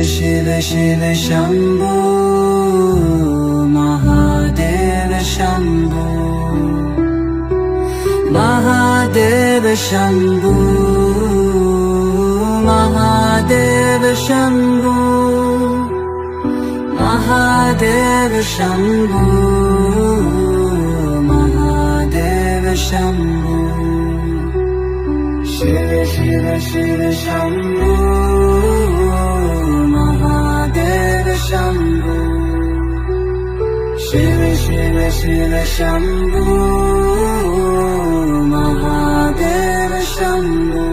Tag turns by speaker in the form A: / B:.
A: Shiv Shiv Shambho Mahadev Shambho Mahadev Shambho Mahadev Shambho Mahadev Shambho Mahadev Shambho Shiv Shiv Shiv Shambho Mahadev Shambho Shiv Shiv Shiv Shambho Mahadev Shambho